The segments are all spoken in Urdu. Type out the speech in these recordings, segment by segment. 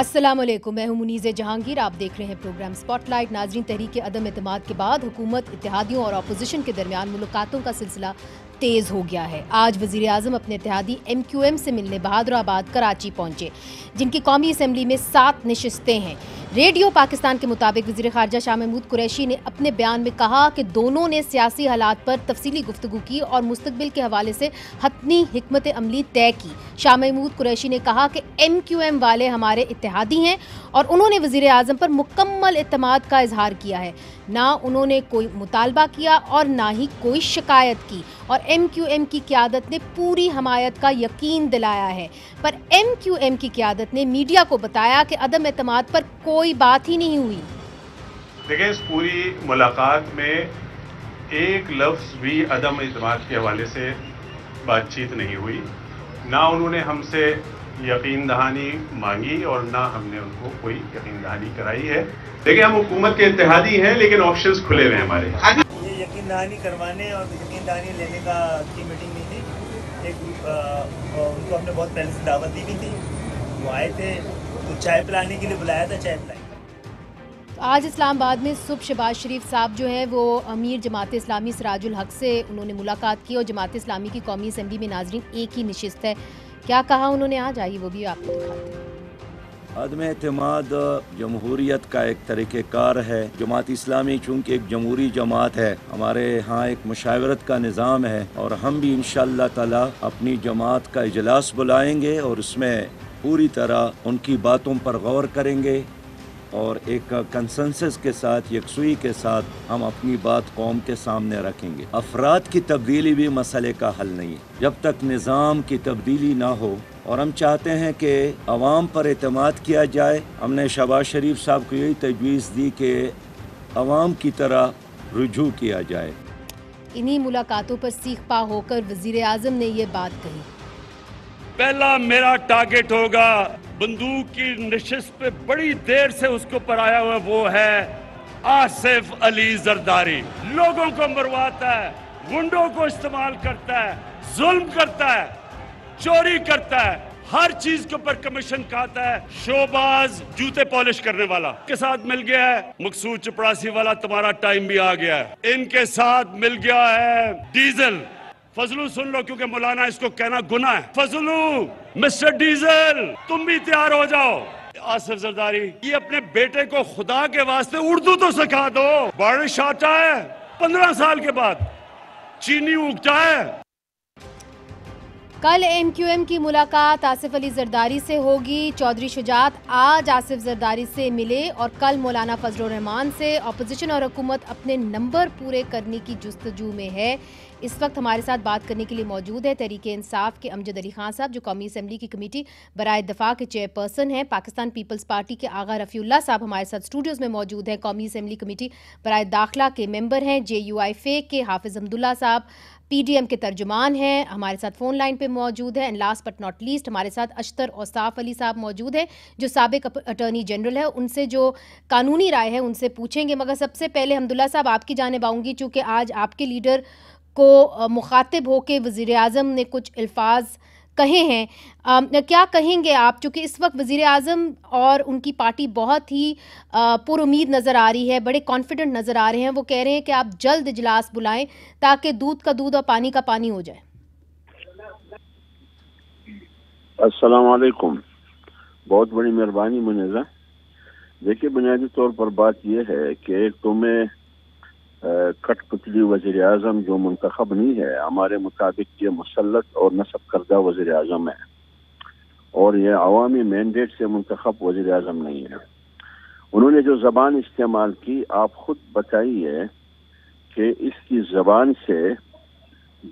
السلام علیکم، میں ہوں منیز جہانگیر، آپ دیکھ رہے ہیں پروگرام سپاٹ لائٹ۔ ناظرین، تحریک عدم اعتماد کے بعد حکومت، اتحادیوں اور اپوزیشن کے درمیان ملاقاتوں کا سلسلہ تیز ہو گیا ہے۔ آج وزیر اعظم اپنے اتحادی ایم کیو ایم سے ملنے بہادر آباد کراچی پہنچے، جن کی قومی اسمبلی میں 7 نشستیں ہیں۔ ریڈیو پاکستان کے مطابق وزیر خارجہ شاہ محمود قریشی نے اپنے بیان میں کہا کہ دونوں نے سیاسی حالات پر تفصیلی گفتگو کی اور مستقبل کے حوالے سے حتمی حکمت عملی طے کی۔ شاہ محمود قریشی نے کہا کہ ایم کیو ایم والے ہمارے اتحادی ہیں اور انہوں نے وزیر اعظم پر مکمل اعتماد کا اظہار کیا ہے۔ نہ انہوں نے کوئی مطالبہ کیا اور نہ ہی کوئی شکایت کی، اور ایم کیو ایم کی قیادت نے پوری حمایت کا یقین دلایا ہے۔ پر ایم کیو ایم کی قیادت نے میڈیا کو بتایا کہ عدم اعتماد پر کوئی بات ہی نہیں ہوئی۔ دیکھیں، اس پوری ملاقات میں ایک لفظ بھی عدم اعتماد کے حوالے سے بات چیت نہیں ہوئی۔ نہ انہوں نے ہم سے یقین دہانی مانگی اور نہ ہم نے ان کو کوئی یقین دہانی کرائی ہے۔ دیکھیں، ہم حکومت کے اتحادی ہیں لیکن آپشنز کھلے ہوئے ہیں ہمارے۔ یہ یقین دہانی کروانے اور یقین دہانی لینے کی میٹنگ نہیں تھی۔ ان کو ہم نے بہت پہلے سے دعوت دی بھی تھی، وہ آئے تھے تو چائے پلانے کے لیے بلایا تھا، چائے پلائی۔ آج اسلام آباد میں صبح شہباز شریف صاحب جو ہیں وہ امیر جماعت اسلامی سراج الحق سے انہوں نے ملاقات کی، اور جماعت اسلامی کی قومی اسمبلی میں ناظرین ایک ہی نشست ہے۔ کیا کہا انہوں نے آج، آئیے وہ بھی آپ کو دکھاتے ہیں۔ عدم اعتماد جمہوریت کا ایک طریقہ کار ہے۔ جماعت اسلامی چونکہ ایک جمہوری جماعت ہے، ہمارے ہاں ایک مشاورت کا نظام ہے، اور ہم بھی انشاءاللہ تعالی اپنی جماعت کا اجلاس بلائیں گے اور اس میں پوری طرح ان کی باتوں پر غور کریں گے، اور ایک کنسنسس کے ساتھ، یکسوئی کے ساتھ ہم اپنی بات قوم کے سامنے رکھیں گے۔ افراد کی تبدیلی بھی مسئلے کا حل نہیں ہے جب تک نظام کی تبدیلی نہ ہو، اور ہم چاہتے ہیں کہ عوام پر اعتماد کیا جائے۔ ہم نے شہباز شریف صاحب کو یہی تجویز دی کہ عوام کی طرح رجوع کیا جائے۔ انہی ملاقاتوں پر سیخ پا ہو کر وزیر اعظم نے یہ بات کہی۔ پہلا میرا ٹارگٹ ہوگا، بندوق کی نشست پہ بڑی دیر سے اس کو پر آیا ہوا، وہ ہے آصف علی زرداری۔ لوگوں کو مرواتا ہے، گنڈوں کو استعمال کرتا ہے، ظلم کرتا ہے، چوری کرتا ہے، ہر چیز کے اوپر کمیشن کھاتا ہے۔ شوباز جوتے پالش کرنے والا کے ساتھ مل گیا ہے، مقصود چپڑاسی والا تمہارا ٹائم بھی آ گیا ہے۔ ان کے ساتھ مل گیا ہے ڈیزل۔ فضلو سن لو کیونکہ مولانا اس کو کہنا گناہ ہے۔ فضلو، مسٹر ڈیزل، تم بھی تیار ہو جاؤ۔ آصف زرداری، یہ اپنے بیٹے کو خدا کے واسطے اردو تو سکھا دو۔ بارش آتا ہے 15 سال کے بعد، چینی اگتا ہے۔ کل ایم کیو ایم کی ملاقات آصف علی زرداری سے ہوگی۔ چودھری شجاعت آج آصف زرداری سے ملے اور کل مولانا فضل الرحمان سے۔ اپوزیشن اور حکومت اپنے نمبر پورے کرنے کی جستجو میں ہے۔ اس وقت ہمارے ساتھ بات کرنے کے لیے موجود ہے تحریک انصاف کے امجد علی خان صاحب، جو قومی اسمبلی کی کمیٹی برائے دفاع کے چیئر پرسن ہیں۔ پاکستان پیپلز پارٹی کے آغا رفیع اللہ صاحب ہمارے ساتھ اسٹوڈیوز میں موجود ہیں، قومی اسمبلی کمیٹی برائے داخلہ کے ممبر ہیں۔ جے یو آئی فے کے حافظ حمداللہ صاحب پی ڈی ایم کے ترجمان ہیں، ہمارے ساتھ فون لائن پہ موجود ہیں۔ And last but not least ہمارے ساتھ اشتر اوصاف علی صاحب موجود ہیں، جو سابق اٹارنی جنرل ہے۔ ان سے جو قانونی رائے ہے ان سے پوچھیں گے، مگر سب سے پہلے حمداللہ صاحب آپ کی جانب آؤں گی، چونکہ آج آپ کے لیڈر کو مخاطب ہو کے وزیر اعظم نے کچھ الفاظ کہے ہیں۔ کیا کہیں گے آپ، چونکہ اس وقت وزیر اعظم اور ان کی پارٹی بہت ہی پر امید نظر آ رہی ہے، بڑے کانفیڈنٹ نظر آ رہے ہیں۔ وہ کہہ رہے ہیں کہ آپ جلد اجلاس بلائیں تاکہ دودھ کا دودھ اور پانی کا پانی ہو جائے۔ السلام علیکم، بہت بڑی مہربانی منیزہ۔ دیکھیے، بنیادی طور پر بات یہ ہے کہ ایک تو میں کٹ پتلی وزیر اعظم جو منتخب نہیں ہے، ہمارے مطابق یہ مسلط اور نصب کردہ وزیر اعظم ہے، اور یہ عوامی مینڈیٹ سے منتخب وزیر اعظم نہیں ہے۔ انہوں نے جو زبان استعمال کی، آپ خود بتائیے کہ اس کی زبان سے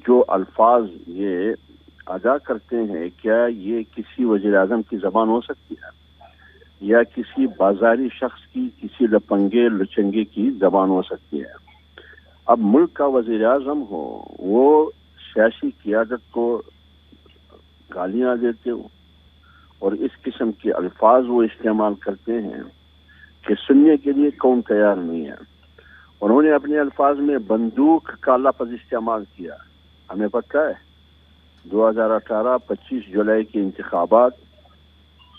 جو الفاظ یہ ادا کرتے ہیں، کیا یہ کسی وزیر اعظم کی زبان ہو سکتی ہے، یا کسی بازاری شخص کی، کسی لپنگے لچنگے کی زبان ہو سکتی ہے؟ اب ملک کا وزیر اعظم ہو، وہ سیاسی قیادت کو گالیاں دیتے ہو اور اس قسم کے الفاظ وہ استعمال کرتے ہیں کہ سننے کے لیے قوم تیار نہیں ہے۔ انہوں نے اپنے الفاظ میں بندوق کا لفظ استعمال کیا۔ ہمیں پتہ ہے 2018 25 جولائی کے انتخابات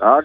8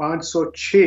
506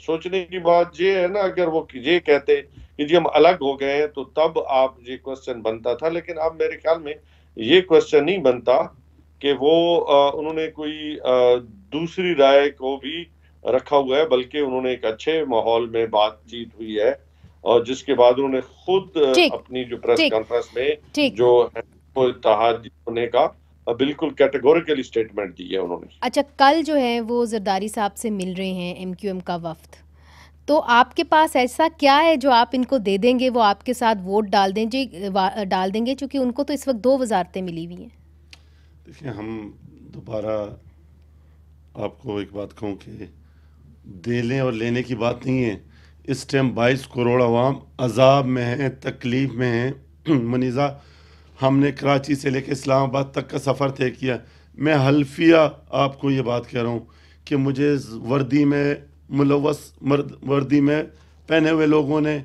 سوچنے کی بات یہ ہے نا، اگر وہ یہ کہتے کہ جی ہم الگ ہو گئے ہیں تو تب آپ یہ کوسچن بنتا تھا، لیکن اب میرے خیال میں یہ کوسچن نہیں بنتا کہ وہ انہوں نے کوئی دوسری رائے کو بھی رکھا ہوا ہے، بلکہ انہوں نے ایک اچھے ماحول میں بات چیت ہوئی ہے، اور جس کے بعد انہوں نے خود اپنی جو پریس کانفرنس میں جو ہے وہ اتحاد ہونے کا بالکل کیٹیگوریکلی سٹیٹمنٹ دی ہے انہوں نے. اچھا، کل جو ہے وہ زرداری صاحب سے مل رہے ہیں ایم کیو ایم کا وفد، تو آپ کے پاس ایسا کیا ہے جو آپ ان کو دے دیں گے، وہ آپ کے ساتھ ووٹ ڈال دیں گے، چونکہ ان کو تو اس وقت 2 وزارتیں ملی ہوئی ہیں؟ دیکھیں، ہم دوبارہ آپ کو ایک بات کہوں کہ دینے اور لینے کی بات نہیں ہے. اس ٹائم 22 کروڑ عوام عذاب میں ہیں، تکلیف میں ہیں. منیزہ، ہم نے کراچی سے لے کے اسلام آباد تک کا سفر طے کیا. میں حلفیہ آپ کو یہ بات کہہ رہا ہوں کہ مجھے وردی میں ملوث وردی میں پہنے ہوئے لوگوں نے،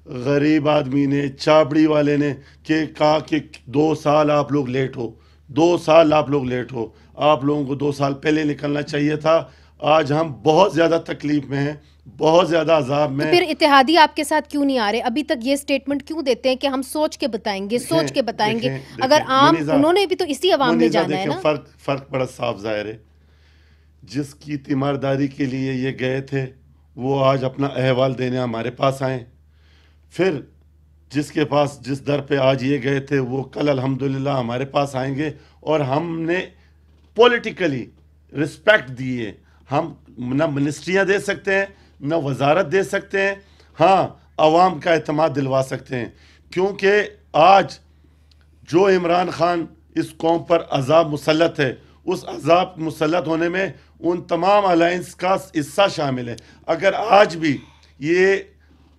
غریب آدمی نے، چابڑی والے نے کہا کہ 2 سال آپ لوگ لیٹ ہو، 2 سال آپ لوگ لیٹ ہو، آپ لوگوں کو 2 سال پہلے نکلنا چاہیے تھا. آج ہم بہت زیادہ تکلیف میں ہیں، بہت زیادہ عذاب میں. تو پھر اتحادی آپ کے ساتھ کیوں نہیں آ رہے؟ ابھی تک یہ سٹیٹمنٹ کیوں دیتے ہیں کہ ہم سوچ کے بتائیں گے، سوچ کے بتائیں گے؟ اگر عام انہوں نے بھی تو اسی عوام میں جانا ہے نا. فرق بڑا صاف ظاہر ہے. جس کی تیمارداری کے لیے یہ گئے تھے وہ آج اپنا احوال دینے ہمارے پاس آئیں. پھر جس کے پاس جس در پہ آج یہ گئے تھے وہ کل الحمدللہ ہمارے پاس آئیں گے. اور ہم نے پولیٹیکلی رسپیکٹ دی ہے. ہم نہ منسٹریاں دے سکتے ہیں، نہ وزارت دے سکتے ہیں، ہاں عوام کا اعتماد دلوا سکتے ہیں. کیونکہ آج جو عمران خان اس قوم پر عذاب مسلط ہے، اس عذاب مسلط ہونے میں ان تمام الائنس کا حصہ شامل ہے. اگر آج بھی یہ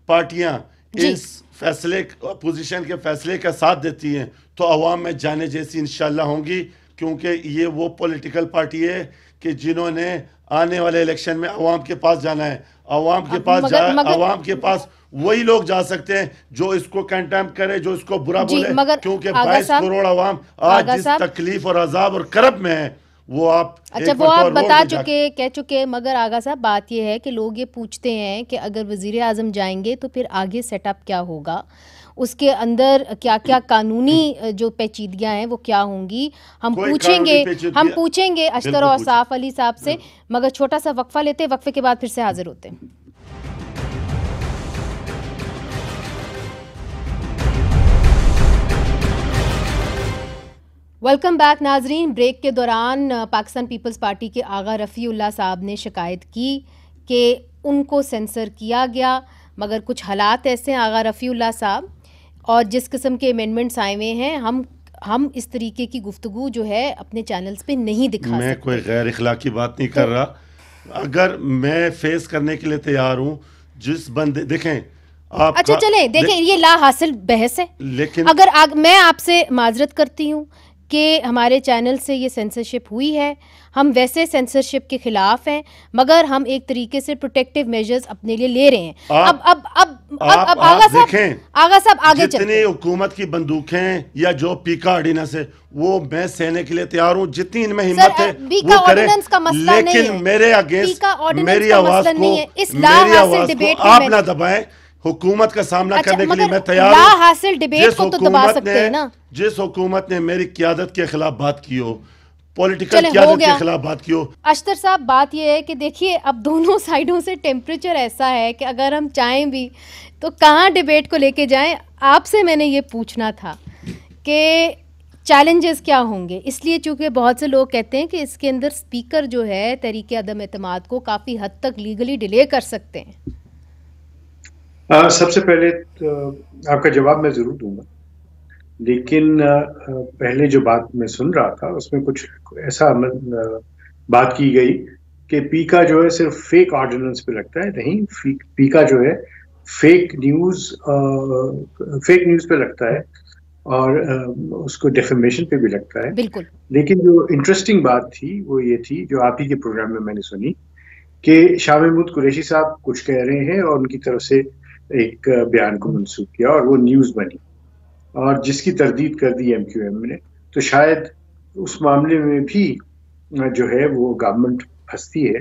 پارٹیاں اس فیصلے اپوزیشن کے فیصلے کا ساتھ دیتی ہیں تو عوام میں جانے جیسی انشاءاللہ ہوں گی. کیونکہ یہ وہ پولیٹیکل پارٹی ہے کہ جنہوں نے آنے والے الیکشن میں عوام کے پاس جانا ہے. عوام کے پاس وہی لوگ جا سکتے ہیں جو اس کو کنڈیم کرے، جو اس کو برا بولے. کیونکہ 22 کروڑ عوام آج جس تکلیف اور عذاب اور کرب میں ہے وہ آپ بتا چکے، کہہ چکے. مگر آغا صاحب بات یہ ہے کہ لوگ یہ پوچھتے ہیں کہ اگر وزیر اعظم جائیں گے تو پھر آگے سیٹ اپ کیا ہوگا، اس کے اندر کیا کیا قانونی جو پیچیدگیاں ہیں وہ کیا ہوں گی. ہم پوچھیں گے اشتر اور صاف علی صاحب سے. مگر چھوٹا سا وقفہ لیتے، وقفے کے بعد پھر سے حاضر ہوتے ہیں. ویلکم بیک ناظرین. بریک کے دوران پاکستان پیپلز پارٹی کے آغا رفیع اللہ صاحب نے شکایت کی کہ ان کو سینسر کیا گیا. مگر کچھ حالات ایسے ہیں آغا رفیع اللہ صاحب، اور جس قسم کے امینڈمنٹس آئے ہوئے ہیں، ہم اس طریقے کی گفتگو جو ہے اپنے چینلز پہ نہیں دکھا سکتے. میں کوئی غیر اخلاقی بات نہیں کر رہا. اگر میں فیس کرنے کے لیے تیار ہوں جس بندے، دیکھیں آپ، اچھا چلیں دیکھیں، یہ لا حاصل بحث ہے. لیکن اگر میں آپ سے معذرت کرتی ہوں کہ ہمارے چینل سے یہ سینسرشپ ہوئی ہے، ہم ویسے سینسرشپ کے خلاف ہیں، مگر ہم ایک طریقے سے پروٹیکٹیو میجرز اپنے لیے لے رہے ہیں. اب آغا صاحب آگے چلتے ہیں. جتنی حکومت کی بندوقیں یا جو پیکا آرڈیننس ہے وہ میں سہنے کے لیے تیار ہوں، جتنی ان میں ہمت ہے وہ کریں. لیکن میرے اگینسٹ میری آواز کو آپ نہ دبائیں. حکومت کا سامنا کرنے کے لیے میں تیار ہوں. جس حکومت نے میری قیادت کے خلاف بات کی ہو، پولیٹیکل قیادت کے خلاف بات کی ہو. اشتر صاحب بات یہ ہے کہ دیکھیے اب دونوں سائیڈوں سے ٹیمپریچر ایسا ہے کہ اگر ہم چاہیں بھی تو کہاں ڈیبیٹ کو لے کے جائیں. آپ سے میں نے یہ پوچھنا تھا کہ چیلنجز کیا ہوں گے، اس لیے چونکہ بہت سے لوگ کہتے ہیں کہ اس کے اندر اسپیکر جو ہے تحریک عدم اعتماد کو کافی حد تک لیگلی ڈیلے کر سکتے ہیں. سب سے پہلے آپ کا جواب میں ضرور دوں گا، لیکن پہلے جو بات میں سن رہا تھا اس میں کچھ ایسا بات کی گئی کہ پیکا جو ہے صرف فیک آرڈیننس پہ لگتا ہے. نہیں، پیکا جو ہے فیک نیوز پہ لگتا ہے اور اس کو ڈیفیمیشن پہ بھی لگتا ہے. بالکل. لیکن جو انٹرسٹنگ بات تھی وہ یہ تھی جو آپ ہی کے پروگرام میں نے سنی کہ شاہ محمود قریشی صاحب کچھ کہہ رہے ہیں اور ان کی طرف سے ایک بیان کو منسوخ کیا اور وہ نیوز بنی اور جس کی تردید کر دی ایم کیو ایم نے. تو شاید اس معاملے میں بھی جو ہے وہ گورنمنٹ پھنستی ہے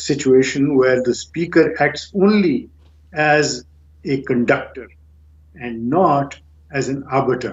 situation where the speaker acts only as a conductor and not as an arbiter.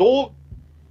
2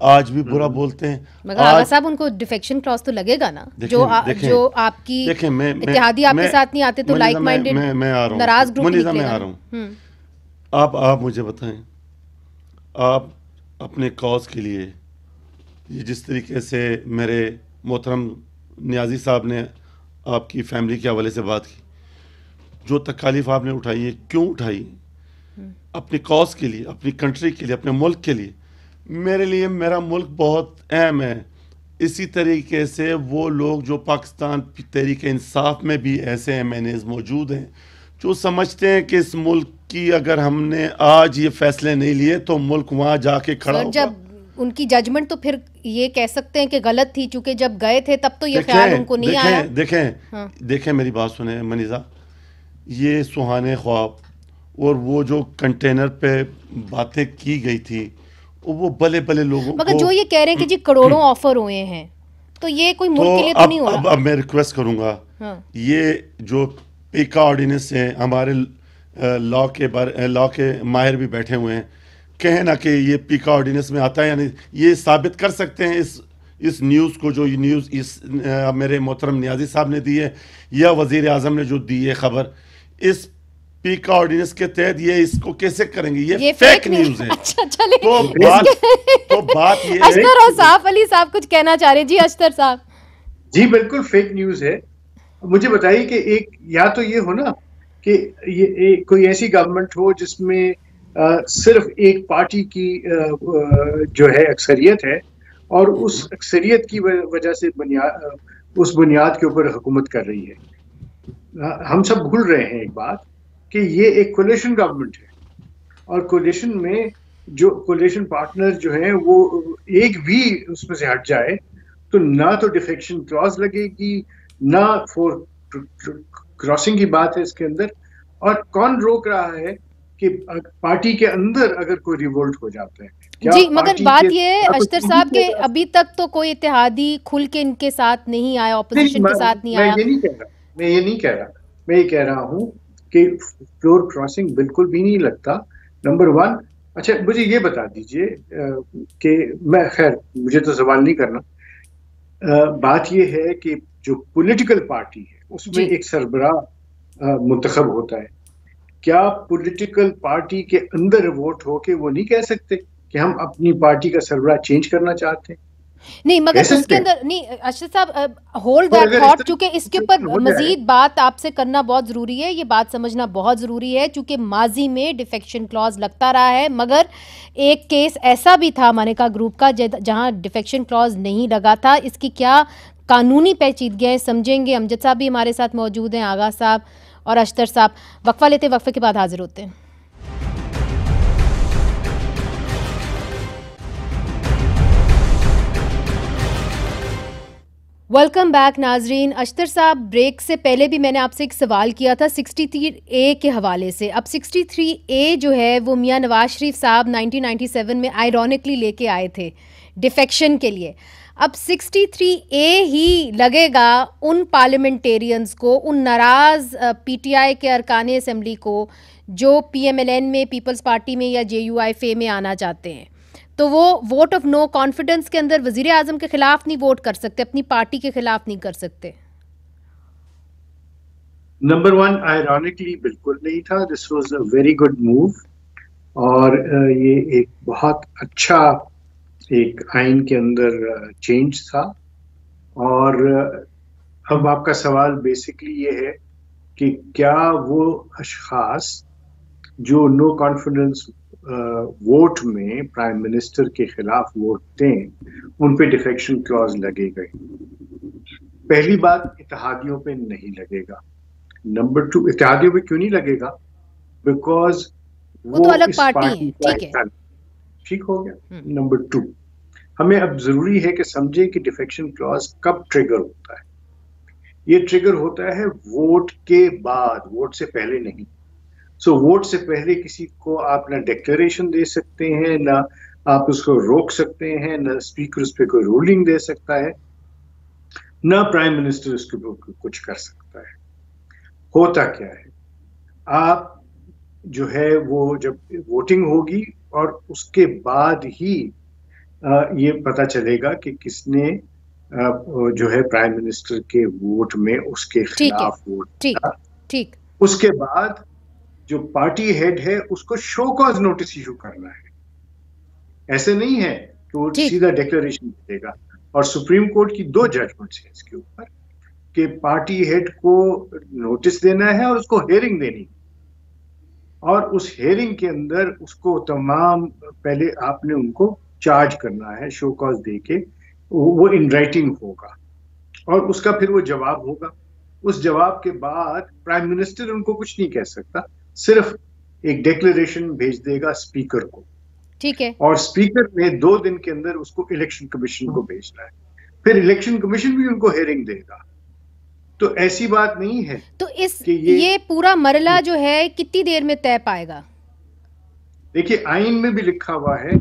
آج بھی برا بولتے ہیں. مگر آغا صاحب ان کو ڈیفیکشن کلاس تو لگے گا نا, جو آپ کی اتحادی آپ کے ساتھ نہیں آتے تو لائک مائنڈڈ ناراض گروپ نکلے گا. میں آ رہا ہوں. آپ مجھے بتائیں, آپ اپنے کاز کے لیے جس طریقے سے میرے محترم نیازی صاحب نے آپ کی فیملی کے حوالے سے بات کی, جو تکالیف آپ نے اٹھائی ہے, کیوں اٹھائی؟ اپنی کاز کے لیے, اپنی کنٹری کے لیے, اپنے ملک کے لیے. میرے لیے میرا ملک بہت اہم ہے. اسی طریقے سے وہ لوگ جو پاکستان تحریک انصاف میں بھی ایسے ایم این ایز موجود ہیں جو سمجھتے ہیں کہ اس ملک کی اگر ہم نے آج یہ فیصلے نہیں لیے تو ملک وہاں جا کے کھڑا ہوگا. جب ان کی ججمنٹ تو پھر یہ کہہ سکتے ہیں کہ غلط تھی, چونکہ جب گئے تھے تب تو یہ خیال ان کو نہیں آیا. دیکھیں میری بات سنیں منیزا, یہ سہانے خواب اور وہ جو کنٹینر پہ باتیں کی گئی تھی وہ بلے بلے لوگوں کو, مگر جو یہ کہہ رہے ہیں کہ جی کروڑوں آفر ہوئے ہیں, تو یہ کوئی ملک کے لیے تو نہیں ہو رہا. اب میں ریکویسٹ کروں گا, یہ جو پیکا آرڈیننس ہے, ہمارے لا کے ماہر بھی بیٹھے ہوئے ہیں, کہیں نا کہ یہ پیکا آرڈیننس میں آتا ہے یا نہیں, یہ ثابت کر سکتے ہیں اس نیوز کو, جو یہ نیوز اس میرے محترم نیازی صاحب نے دی ہے یا وزیر اعظم نے جو دی ہے خبر, اس پیکا آرڈیننس کے تحت یہ اس کو کیسے کریں گے؟ یہ فیک نیوز ہے. تو بات یہ ہے. اشتر اور صاف علی صاحب کچھ کہنا چاہ رہے ہیں. جی اشتر صاحب. جی بالکل فیک نیوز ہے. مجھے بتائیے کہ ایک یا تو یہ ہو نا کہ یہ کوئی ایسی گورنمنٹ ہو جس میں صرف ایک پارٹی کی جو ہے اکثریت ہے اور اس اکثریت کی وجہ سے اس بنیاد کے اوپر حکومت کر رہی ہے. ہم سب بھول رہے ہیں ایک بات کہ یہ ایک کولیشن گورنمنٹ ہے, اور کولیشن میں جو کولیشن پارٹنر جو ہیں وہ ایک بھی اس میں سے ہٹ جائے تو نہ تو ڈیفیکشن کلاز لگے گی, نہ فور کراسنگ کی بات ہے اس کے اندر. اور کون روک رہا ہے کہ پارٹی کے اندر اگر کوئی ریوولٹ ہو جاتا ہے؟ جی مگر بات یہ ہے اشتر صاحب کہ ابھی تک تو کوئی اتحادی کھل کے ان کے ساتھ نہیں آیا, اپوزیشن کے ساتھ نہیں آیا. میں یہ نہیں کہہ رہا, میں یہ کہہ رہا ہوں کہ فلور کراسنگ بالکل بھی نہیں لگتا, نمبر ون. اچھا مجھے یہ بتا دیجئے کہ میں خیر مجھے تو سوال نہیں کرنا, بات یہ ہے کہ جو پولیٹیکل پارٹی ہے اس میں ایک سربراہ منتخب ہوتا ہے, کیا پولیٹیکل پارٹی کے اندر ووٹ ہو کے وہ نہیں کہہ سکتے کہ ہم اپنی پارٹی کا سربراہ چینج کرنا چاہتے ہیں؟ نہیں مگر اس کے اندر نہیں اشرف صاحب, ہولڈ دیٹ تھاٹ, چونکہ اس کے اوپر مزید بات آپ سے کرنا بہت ضروری ہے, یہ بات سمجھنا بہت ضروری ہے, چونکہ ماضی میں ڈیفیکشن کلاز لگتا رہا ہے, مگر ایک کیس ایسا بھی تھا مانیکا گروپ کا جہاں ڈیفیکشن کلاز نہیں لگا تھا. اس کی کیا قانونی پیچیدگیاں ہیں سمجھیں گے. امجد صاحب بھی ہمارے ساتھ موجود ہیں, آغا صاحب اور اشتر صاحب. وقفہ لیتے, وقفے کے بعد حاضر ہوتے ہیں. ویلکم بیک ناظرین. اشتر صاحب, بریک سے پہلے بھی میں نے آپ سے ایک سوال کیا تھا 63A کے حوالے سے. اب 63A جو ہے وہ میاں نواز شریف صاحب 1997 میں آئرونکلی لے کے آئے تھے ڈیفیکشن کے لیے. اب 63A ہی لگے گا ان پارلیمنٹیرینز کو, ان ناراض پی ٹی آئی کے ارکان اسمبلی کو جو پی ایم ایل این میں, پیپلز پارٹی میں یا جے یو آئی فے میں آنا چاہتے ہیں. تو وہ ووٹ آف نو کانفیڈنس کے اندر وزیر اعظم کے خلاف نہیں ووٹ کر سکتے, اپنی پارٹی کے خلاف نہیں کر سکتے. نمبر ون آئرونکلی بالکل نہیں تھا, this was a very good move, اور یہ ایک بہت اچھا ایک آئین کے اندر چینج تھا. اور اب آپ کا سوال بیسکلی یہ ہے کہ کیا وہ اشخاص جو نو کانفیڈنس ووٹ میں پرائم منسٹر کے خلاف ووٹ دیں ان پہ ڈیفیکشن کلاز لگے گئے؟ پہلی بات, اتحادیوں پہ نہیں لگے گا. نمبر ٹو, اتحادیوں پہ کیوں نہیں لگے گا؟ بیکاز وہ تو الگ پارٹی ہے. ٹھیک ہو گیا. نمبر ٹو, ہمیں اب ضروری ہے کہ سمجھیں کہ ڈیفیکشن کلاز کب ٹریگر ہوتا ہے. یہ ٹریگر ہوتا ہے ووٹ کے بعد, ووٹ سے پہلے نہیں. سو ووٹ سے پہلے کسی کو آپ نہ ڈکلیریشن دے سکتے ہیں, نہ آپ اس کو روک سکتے ہیں, نہ اسپیکر اس پہ کوئی رولنگ دے سکتا ہے, نہ پرائم منسٹر اس کے اوپر کچھ کر سکتا ہے. ہوتا کیا ہے, آپ جو ہے وہ جب ووٹنگ ہوگی اور اس کے بعد ہی یہ پتہ چلے گا کہ کس نے جو ہے پرائم منسٹر کے ووٹ میں اس کے خلاف ووٹ دیا. ٹھیک. اس کے بعد جو پارٹی ہیڈ ہے اس کو شو کاز نوٹس ایشو کرنا ہے. ایسے نہیں ہے کہ وہ سیدھا ڈیکلریشن دے گا. اور سپریم کورٹ کی 2 ججمنٹس ہیں اس کے اوپر کہ پارٹی ہیڈ کو نوٹس دینا ہے اور اس کو ہیئرنگ دینی ہے. اور اس ہیئرنگ کے اندر اس کو تمام پہلے آپ نے ان کو چارج کرنا ہے شو کاز دے کے. وہ ان رائٹنگ ہوگا اور اس کا پھر وہ جواب ہوگا. اس جواب کے بعد پرائم منسٹر ان کو کچھ نہیں کہہ سکتا, صرف ایک ڈیکلریشن بھیج دے گا اسپیکر کو. ٹھیک ہے. اور اسپیکر نے 2 دن کے اندر اس کو الیکشن کمیشن کو بھیجنا ہے. پھر الیکشن کمیشن بھی ان کو ہیئرنگ دے گا. تو ایسی بات نہیں ہے. تو یہ پورا مرحلہ جو ہے کتنی دیر میں طے پائے گا؟ دیکھیے آئین میں بھی لکھا ہوا ہے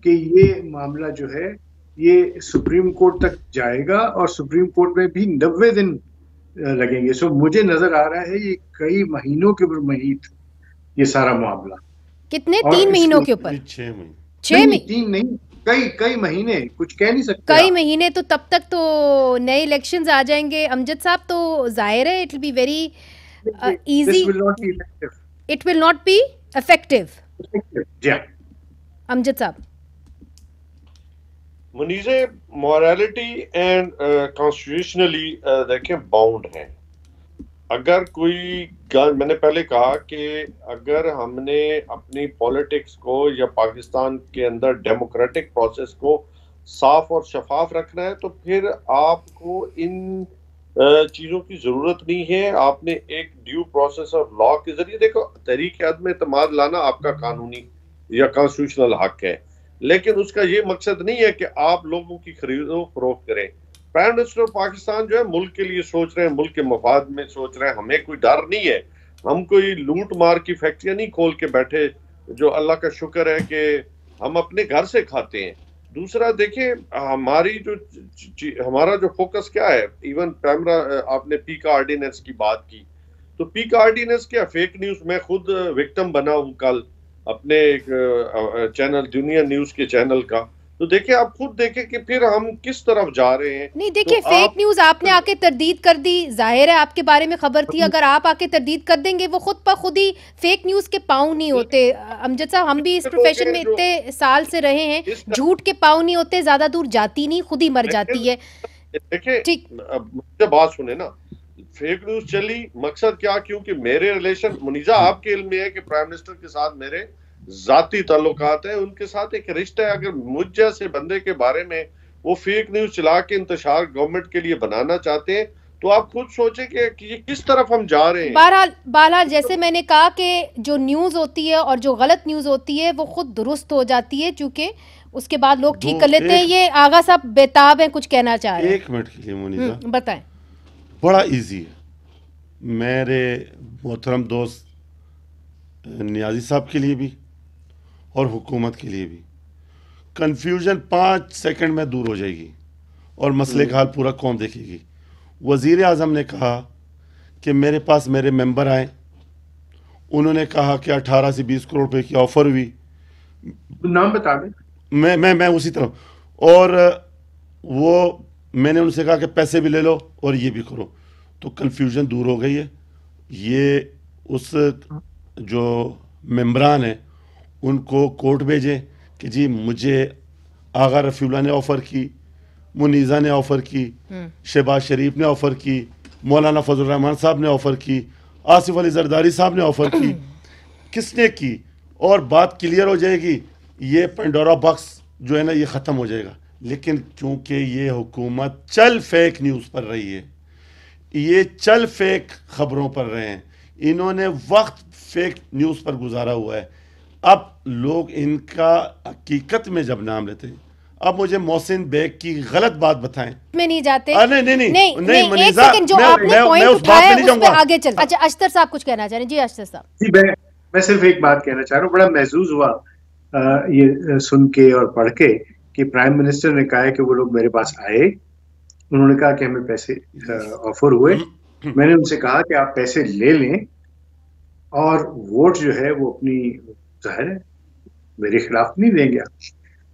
کہ یہ معاملہ جو ہے یہ سپریم کورٹ تک جائے گا اور سپریم کورٹ میں بھی 90 دن لگیں گے. سو مجھے نظر آ رہا ہے یہ کئی مہینوں کے اوپر محیط یہ سارا معاملہ. کتنے؟ 3 مہینوں کے اوپر؟ 6 مہینے. 3 نہیں, کئی مہینے, کچھ کہہ نہیں سکتے. کئی مہینے تو تب تک تو نئے الیکشنز آ جائیں گے امجد صاحب. تو ظاہر ہے it will be very easy. It will not be effective. Amjad صاحب. منیزے مورالٹی اینڈ کانسٹیٹیوشنلی دیکھیں باؤنڈ ہیں. اگر کوئی میں نے پہلے کہا کہ اگر ہم نے اپنی پولیٹکس کو یا پاکستان کے اندر ڈیموکریٹک پروسیس کو صاف اور شفاف رکھنا ہے تو پھر آپ کو ان چیزوں کی ضرورت نہیں ہے. آپ نے ایک ڈیو پروسیس اور لا کے ذریعے, دیکھو تحریک عدم اعتماد لانا آپ کا قانونی یا کانسٹیٹیوشنل حق ہے, لیکن اس کا یہ مقصد نہیں ہے کہ آپ لوگوں کی خرید و فروخت کریں. پرائم منسٹر پاکستان جو ہے ملک کے لیے سوچ رہے ہیں, ملک کے مفاد میں سوچ رہے ہیں. ہمیں کوئی ڈر نہیں ہے, ہم کوئی لوٹ مار کی فیکٹریاں نہیں کھول کے بیٹھے, جو اللہ کا شکر ہے کہ ہم اپنے گھر سے کھاتے ہیں. دوسرا دیکھیں ہمارا جو فوکس کیا ہے, ایون آپ نے پی کا آرڈیننس کی بات کی, تو پی کا آرڈیننس کیا فیک نیوز. میں خود وکٹم بنا ہوں کل اپنے ایک چینل دنیا نیوز کے چینل کا. تو دیکھیں آپ خود دیکھیں کہ پھر ہم کس طرف جا رہے ہیں. نہیں دیکھیں فیک نیوز آپ نے آ کے تردید کر دی, ظاہر ہے آپ کے بارے میں خبر تھی, اگر آپ آ کے تردید کر دیں گے وہ خود بخود ہی فیک نیوز کے پاؤں نہیں ہوتے. امجد صاحب ہم بھی اس پروفیشن میں اتنے سال سے رہے ہیں, جھوٹ کے پاؤں نہیں ہوتے, زیادہ دور جاتی نہیں, خود ہی مر جاتی ہے. دیکھیں مجھے بات سنیں نا, فیک نیوز چلی, مقصد کیا, کیونکہ میرے ریلیشن منیزہ آپ کے علم میں ہے کہ پرائم منسٹر کے ساتھ میرے ذاتی تعلقات ہیں, ان کے ساتھ ایک رشتہ ہے. اگر مجھ جیسے بندے کے بارے میں وہ فیک نیوز چلا کے انتشار گورنمنٹ کے لیے بنانا چاہتے ہیں تو آپ خود سوچیں کہ یہ کس طرف ہم جا رہے ہیں. بہرحال جیسے میں نے کہا کہ جو نیوز ہوتی ہے اور جو غلط نیوز ہوتی ہے وہ خود درست ہو جاتی ہے, چونکہ اس کے بعد لوگ ٹھیک کر لیتے ہیں. یہ آغا صاحب بیتاب ہیں, کچھ کہنا چاہ رہے ہیں. 1 منٹ کے لیے منیزہ بتائیں. بڑا ایزی ہے. میرے محترم دوست نیازی صاحب کے لیے بھی اور حکومت کے لیے بھی کنفیوژن 5 سیکنڈ میں دور ہو جائے گی اور مسئلے کا حال پورا قوم دیکھے گی. وزیر اعظم نے کہا کہ میرے پاس میرے ممبر آئے, انہوں نے کہا کہ 18 سے 20 کروڑ روپے کی آفر ہوئی. نام بتا دیں. میں اسی طرح, اور وہ میں نے ان سے کہا کہ پیسے بھی لے لو اور یہ بھی کرو. تو کنفیوژن دور ہو گئی ہے. یہ اس جو ممبران ہیں ان کو کورٹ بھیجیں کہ جی مجھے آغا رفیع اللہ نے آفر کی, منیزہ نے آفر کی, شہباز شریف نے آفر کی, مولانا فضل الرحمان صاحب نے آفر کی, آصف علی زرداری صاحب نے آفر کی, کس نے کی, اور بات کلیئر ہو جائے گی. یہ پینڈورا باکس جو ہے نا یہ ختم ہو جائے گا. لیکن چونکہ یہ حکومت چل فیک نیوز پر رہی ہے, یہ چل فیک خبروں پر رہے ہیں, انہوں نے وقت فیک نیوز پر گزارا ہوا ہے. اب لوگ ان کا حقیقت میں جب نام لیتے ہیں, اب مجھے محسن بیگ کی غلط بات بتائیں. میں نہیں جاتے. نہیں ایک سیکنڈ, جو آپ نے پوائنٹ اٹھایا ہے اس پہ آگے چلتے. اچھا اشتر صاحب کچھ کہنا چاہ رہے ہیں. جی اشتر صاحب. جی میں صرف ایک بات کہنا چاہ رہا ہوں. بڑا محظوظ ہوا یہ سن کے اور پڑھ کے کہ پرائم منسٹر نے کہا ہے کہ وہ لوگ میرے پاس آئے, انہوں نے کہا کہ ہمیں پیسے آفر ہوئے. میں نے ان سے کہا کہ آپ پیسے لے لیں اور ووٹ جو ہے وہ اپنی ظاہر ہے میرے خلاف نہیں دیں گے.